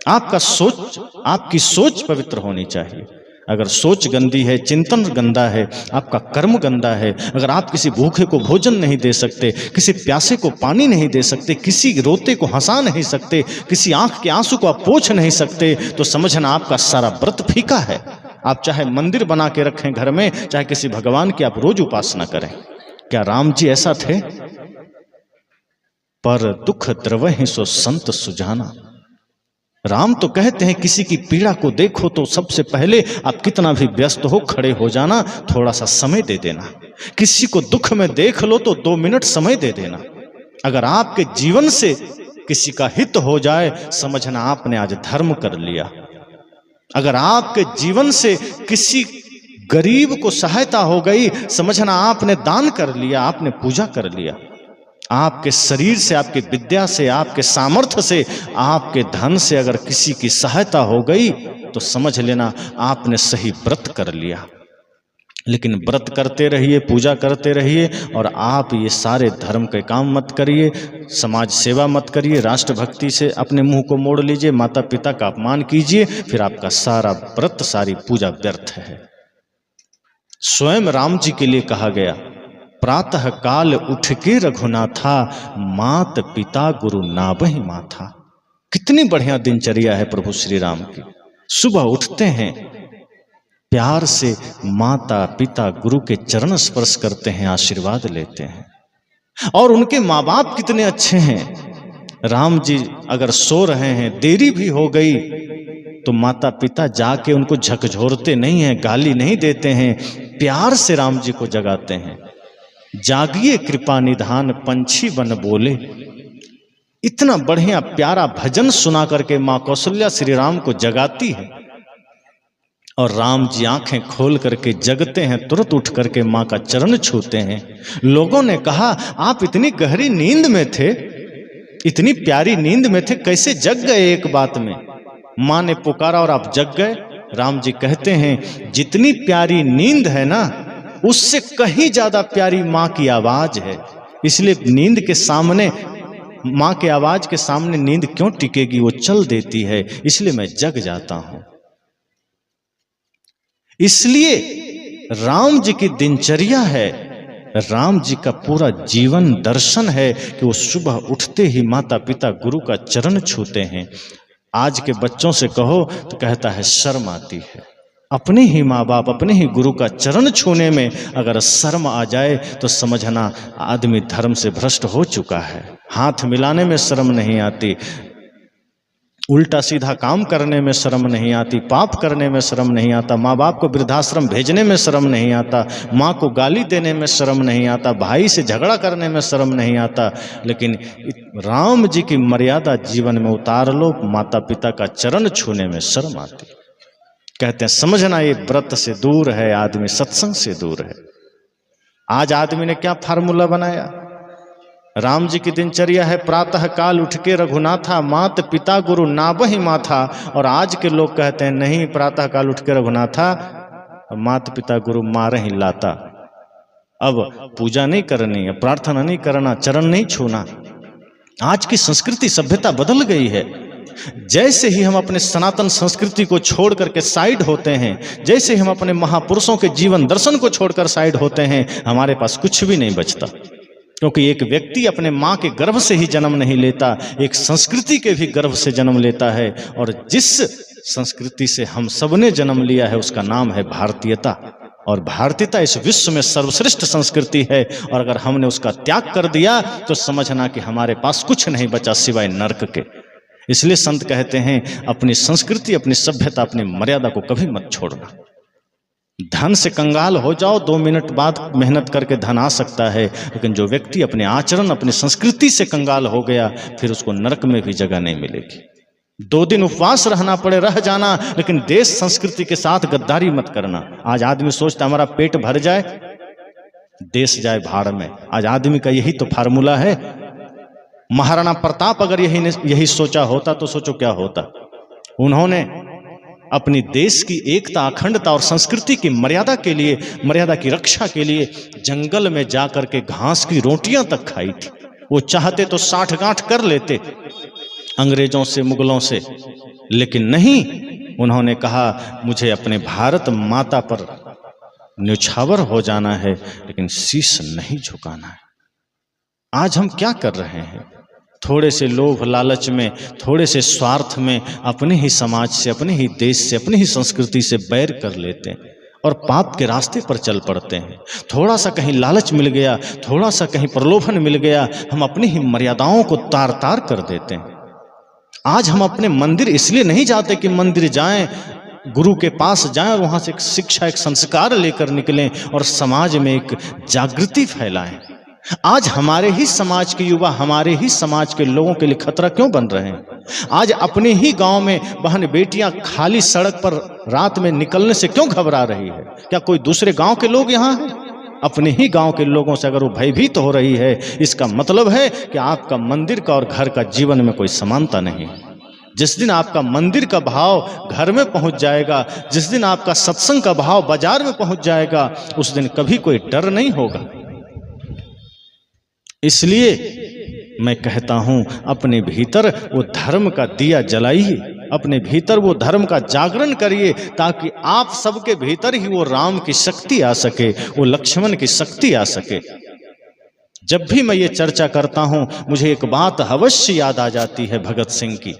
[SPEAKER 1] आपका सोच, आपकी सोच पवित्र होनी चाहिए। अगर सोच गंदी है, चिंतन गंदा है, आपका कर्म गंदा है, अगर आप किसी भूखे को भोजन नहीं दे सकते, किसी प्यासे को पानी नहीं दे सकते, किसी रोते को हंसा नहीं सकते, किसी आंख के आंसू को आप पोंछ नहीं सकते, तो समझना आपका सारा व्रत फीका है। आप चाहे मंदिर बना के रखें घर में, चाहे किसी भगवान की आप रोज उपासना करें। क्या राम जी ऐसा थे? पर दुख द्रवहि सो संत सुजाना। राम तो कहते हैं, किसी की पीड़ा को देखो तो सबसे पहले आप कितना भी व्यस्त हो, खड़े हो जाना, थोड़ा सा समय दे देना। किसी को दुख में देख लो तो 2 मिनट समय दे देना। अगर आपके जीवन से किसी का हित हो जाए, समझना आपने आज धर्म कर लिया। अगर आपके जीवन से किसी गरीब को सहायता हो गई, समझना आपने दान कर लिया, आपने पूजा कर लिया। आपके शरीर से, आपकी विद्या से, आपके सामर्थ्य से, आपके धन से अगर किसी की सहायता हो गई तो समझ लेना आपने सही व्रत कर लिया। लेकिन व्रत करते रहिए, पूजा करते रहिए, और आप ये सारे धर्म के काम मत करिए, समाज सेवा मत करिए, राष्ट्रभक्ति से अपने मुंह को मोड़ लीजिए, माता पिता का अपमान कीजिए, फिर आपका सारा व्रत, सारी पूजा व्यर्थ है। स्वयं राम जी के लिए कहा गया, प्रातः काल उठ के रघुनाथा, मात पिता गुरु नाबहि माथा। कितनी बढ़िया दिनचर्या है प्रभु श्री राम की। सुबह उठते हैं, प्यार से माता पिता गुरु के चरण स्पर्श करते हैं, आशीर्वाद लेते हैं। और उनके माँ बाप कितने अच्छे हैं। राम जी अगर सो रहे हैं, देरी भी हो गई तो माता पिता जाके उनको झकझोरते नहीं हैं, गाली नहीं देते हैं, प्यार से राम जी को जगाते हैं। जागिए कृपा निधान पंछी बन बोले। इतना बढ़िया प्यारा भजन सुना करके माँ कौशल्या श्री राम को जगाती है और राम जी आंखें खोल करके जगते हैं, तुरंत उठ करके माँ का चरण छूते हैं। लोगों ने कहा आप इतनी गहरी नींद में थे, इतनी प्यारी नींद में थे, कैसे जग गए एक बात में? माँ ने पुकारा और आप जग गए। राम जी कहते हैं जितनी प्यारी नींद है ना, उससे कहीं ज्यादा प्यारी माँ की आवाज है। इसलिए नींद के सामने, माँ के आवाज के सामने नींद क्यों टिकेगी, वो चल देती है, इसलिए मैं जग जाता हूं। इसलिए राम जी की दिनचर्या है, राम जी का पूरा जीवन दर्शन है कि वो सुबह उठते ही माता पिता गुरु का चरण छूते हैं। आज के बच्चों से कहो तो कहता है शर्म आती है। अपने ही माँ बाप, अपने ही गुरु का चरण छूने में अगर शर्म आ जाए तो समझना आदमी धर्म से भ्रष्ट हो चुका है। हाथ मिलाने में शर्म नहीं आती, उल्टा सीधा काम करने में शर्म नहीं आती, पाप करने में शर्म नहीं आता, माँ बाप को वृद्धाश्रम भेजने में शर्म नहीं आता, माँ को गाली देने में शर्म नहीं आता, भाई से झगड़ा करने में शर्म नहीं आता। लेकिन राम जी की मर्यादा जीवन में उतार लो, माता पिता का चरण छूने में शर्म आती। कहते हैं समझना ये व्रत से दूर है, आदमी सत्संग से दूर है। आज आदमी ने क्या फार्मूला बनाया? राम जी की दिनचर्या है प्रातः काल उठ के रघुनाथा, मात पिता गुरु नाबहि माथा। और आज के लोग कहते हैं नहीं, प्रातः काल उठ के रघुनाथा, मात पिता गुरु मारे ही लाता। अब पूजा नहीं करनी, प्रार्थना नहीं करना, चरण नहीं छूना। आज की संस्कृति सभ्यता बदल गई है। जैसे ही हम अपने सनातन संस्कृति को छोड़ करके साइड होते हैं, जैसे हम अपने महापुरुषों के जीवन दर्शन को छोड़कर साइड होते हैं, हमारे पास कुछ भी नहीं बचता। क्योंकि एक व्यक्ति अपने माँ के गर्भ से ही जन्म नहीं लेता, एक संस्कृति के भी गर्भ से जन्म लेता है। और जिस संस्कृति से हम सबने जन्म लिया है उसका नाम है भारतीयता। और भारतीयता इस विश्व में सर्वश्रेष्ठ संस्कृति है। और अगर हमने उसका त्याग कर दिया तो समझना कि हमारे पास कुछ नहीं बचा सिवाय नरक के। इसलिए संत कहते हैं अपनी संस्कृति, अपनी सभ्यता, अपनी मर्यादा को कभी मत छोड़ना। धन से कंगाल हो जाओ, 2 मिनट बाद मेहनत करके धन आ सकता है, लेकिन जो व्यक्ति अपने आचरण, अपनी संस्कृति से कंगाल हो गया, फिर उसको नरक में भी जगह नहीं मिलेगी। 2 दिन उपवास रहना पड़े, रह जाना, लेकिन देश संस्कृति के साथ गद्दारी मत करना। आज आदमी सोचता हमारा पेट भर जाए, देश जाए भाड़ में। आज आदमी का यही तो फार्मूला है। महाराणा प्रताप अगर यही सोचा होता तो सोचो क्या होता। उन्होंने अपनी देश की एकता, अखंडता और संस्कृति की मर्यादा के लिए, मर्यादा की रक्षा के लिए जंगल में जाकर के घास की रोटियां तक खाई थी। वो चाहते तो 60 गांठ कर लेते अंग्रेजों से, मुगलों से, लेकिन नहीं, उन्होंने कहा मुझे अपने भारत माता पर न्यौछावर हो जाना है, लेकिन शीश नहीं झुकाना है। आज हम क्या कर रहे हैं? थोड़े से लोभ लालच में, थोड़े से स्वार्थ में अपने ही समाज से, अपने ही देश से, अपनी ही संस्कृति से बैर कर लेते हैं और पाप के रास्ते पर चल पड़ते हैं। थोड़ा सा कहीं लालच मिल गया, थोड़ा सा कहीं प्रलोभन मिल गया, हम अपनी ही मर्यादाओं को तार तार कर देते हैं। आज हम अपने मंदिर इसलिए नहीं जाते कि मंदिर जाएं, गुरु के पास जाएं और वहां से एक शिक्षा, एक संस्कार लेकर निकलें और समाज में एक जागृति फैलाएं। आज हमारे ही समाज के युवा, हमारे ही समाज के लोगों के लिए खतरा क्यों बन रहे हैं? आज अपने ही गांव में बहन बेटियां खाली सड़क पर रात में निकलने से क्यों घबरा रही है? क्या कोई दूसरे गांव के लोग यहाँ हैं? अपने ही गांव के लोगों से अगर वो भयभीत हो रही है, इसका मतलब है कि आपका मंदिर का और घर का जीवन में कोई समानता नहीं है। जिस दिन आपका मंदिर का भाव घर में पहुंच जाएगा, जिस दिन आपका सत्संग का भाव बाजार में पहुंच जाएगा, उस दिन कभी कोई डर नहीं होगा। इसलिए मैं कहता हूं अपने भीतर वो धर्म का दिया जलाइए, अपने भीतर वो धर्म का जागरण करिए, ताकि आप सबके भीतर ही वो राम की शक्ति आ सके, वो लक्ष्मण की शक्ति आ सके। जब भी मैं ये चर्चा करता हूं, मुझे एक बात अवश्य याद आ जाती है भगत सिंह की।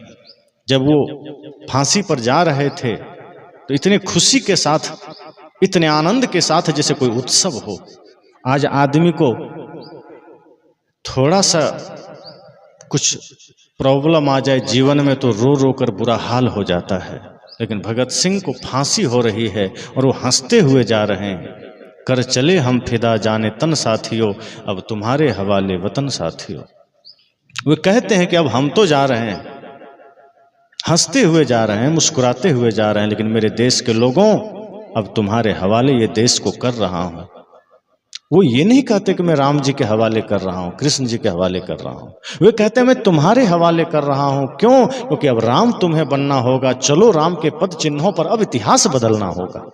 [SPEAKER 1] जब वो फांसी पर जा रहे थे तो इतने खुशी के साथ, इतने आनंद के साथ जैसे कोई उत्सव हो। आज आदमी को थोड़ा सा कुछ प्रॉब्लम आ जाए जीवन में तो रो रो कर बुरा हाल हो जाता है। लेकिन भगत सिंह को फांसी हो रही है और वो हंसते हुए जा रहे हैं। कर चले हम फिदा जाने तन साथियों, अब तुम्हारे हवाले वतन साथियों। वे कहते हैं कि अब हम तो जा रहे हैं, हंसते हुए जा रहे हैं, मुस्कुराते हुए जा रहे हैं, लेकिन मेरे देश के लोगों, अब तुम्हारे हवाले ये देश को कर रहा हूं। वो ये नहीं कहते कि मैं राम जी के हवाले कर रहा हूं, कृष्ण जी के हवाले कर रहा हूं। वे कहते हैं मैं तुम्हारे हवाले कर रहा हूं। क्यों? क्योंकि अब राम तुम्हें बनना होगा। चलो राम के पद चिन्हों पर अब इतिहास बदलना होगा।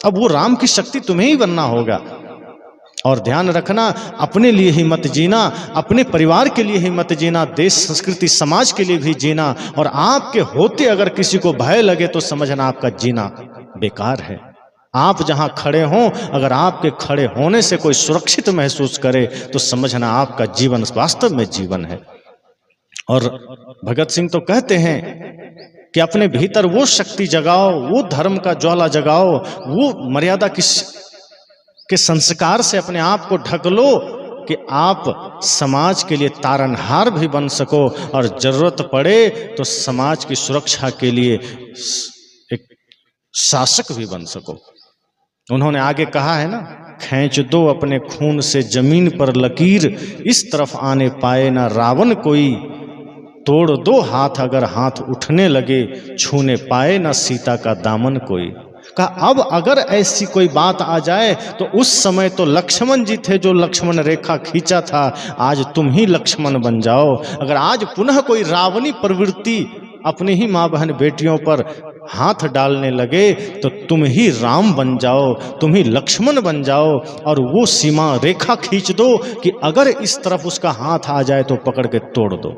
[SPEAKER 1] अब वो राम की शक्ति तुम्हें ही बनना होगा। और ध्यान रखना, अपने लिए ही मत जीना, अपने परिवार के लिए ही मत जीना, देश संस्कृति समाज के लिए भी जीना। और आपके होते अगर किसी को भय लगे तो समझना आपका जीना बेकार है। आप जहां खड़े हों, अगर आपके खड़े होने से कोई सुरक्षित महसूस करे तो समझना आपका जीवन वास्तव में जीवन है। और भगत सिंह तो कहते हैं कि अपने भीतर वो शक्ति जगाओ, वो धर्म का ज्वाला जगाओ, वो मर्यादा के संस्कार से अपने आप को ढक लो कि आप समाज के लिए तारनहार भी बन सको और जरूरत पड़े तो समाज की सुरक्षा के लिए एक शासक भी बन सको। उन्होंने आगे कहा है ना, खींच दो अपने खून से जमीन पर लकीर, इस तरफ आने पाए ना रावण कोई, तोड़ दो हाथ अगर हाथ उठने लगे, छूने पाए ना सीता का दामन कोई। कहा अब अगर ऐसी कोई बात आ जाए तो उस समय तो लक्ष्मण जी थे जो लक्ष्मण रेखा खींचा था, आज तुम ही लक्ष्मण बन जाओ। अगर आज पुनः कोई रावणी प्रवृत्ति अपनी ही माँ बहन बेटियों पर हाथ डालने लगे तो तुम ही राम बन जाओ, तुम ही लक्ष्मण बन जाओ और वो सीमा रेखा खींच दो कि अगर इस तरफ उसका हाथ आ जाए तो पकड़ के तोड़ दो।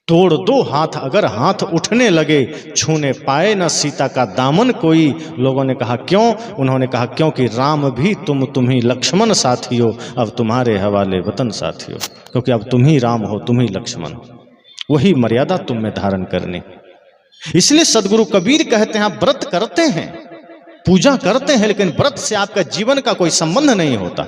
[SPEAKER 1] तोड़ दो हाथ अगर हाथ उठने लगे, छूने पाए ना सीता का दामन कोई। लोगों ने कहा क्यों? उन्होंने कहा क्योंकि राम भी तुम ही लक्ष्मण साथियों, अब तुम्हारे हवाले वतन साथियों। क्योंकि अब तुम ही राम हो, तुम ही लक्ष्मण हो, वही मर्यादा तुम में धारण करने। इसलिए सदगुरु कबीर कहते हैं आप व्रत करते हैं, पूजा करते हैं, लेकिन व्रत से आपका जीवन का कोई संबंध नहीं होता।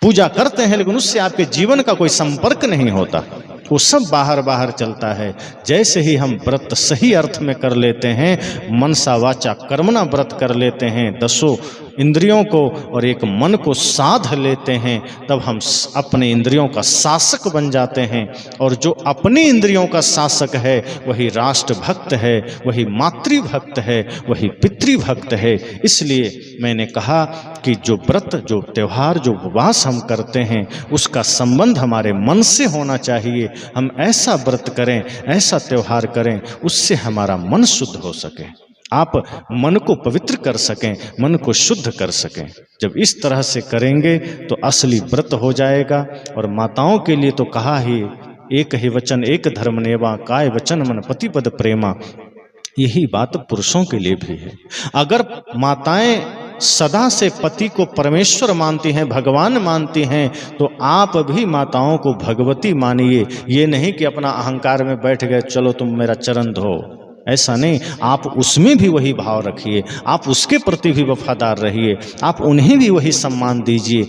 [SPEAKER 1] पूजा करते हैं लेकिन उससे आपके जीवन का कोई संपर्क नहीं होता, वो सब बाहर बाहर चलता है। जैसे ही हम व्रत सही अर्थ में कर लेते हैं, मनसा वाचा कर्मणा व्रत कर लेते हैं, 10 इंद्रियों को और एक मन को साध लेते हैं, तब हम अपने इंद्रियों का शासक बन जाते हैं। और जो अपनी इंद्रियों का शासक है वही राष्ट्र भक्त है, वही मातृभक्त है, वही पितृभक्त है। इसलिए मैंने कहा कि जो व्रत, जो त्यौहार, जो उपवास हम करते हैं उसका संबंध हमारे मन से होना चाहिए। हम ऐसा व्रत करें, ऐसा त्यौहार करें, उससे हमारा मन शुद्ध हो सके, आप मन को पवित्र कर सकें, मन को शुद्ध कर सकें। जब इस तरह से करेंगे तो असली व्रत हो जाएगा। और माताओं के लिए तो कहा ही, एक ही वचन एक धर्म नेवा, काय वचन मन पति पद प्रेमा। यही बात पुरुषों के लिए भी है। अगर माताएं सदा से पति को परमेश्वर मानती हैं, भगवान मानती हैं, तो आप भी माताओं को भगवती मानिए। ये नहीं कि अपना अहंकार में बैठ गए, चलो तुम मेरा चरण धो, ऐसा नहीं। आप उसमें भी वही भाव रखिए, आप उसके प्रति भी वफादार रहिए, आप उन्हें भी वही सम्मान दीजिए।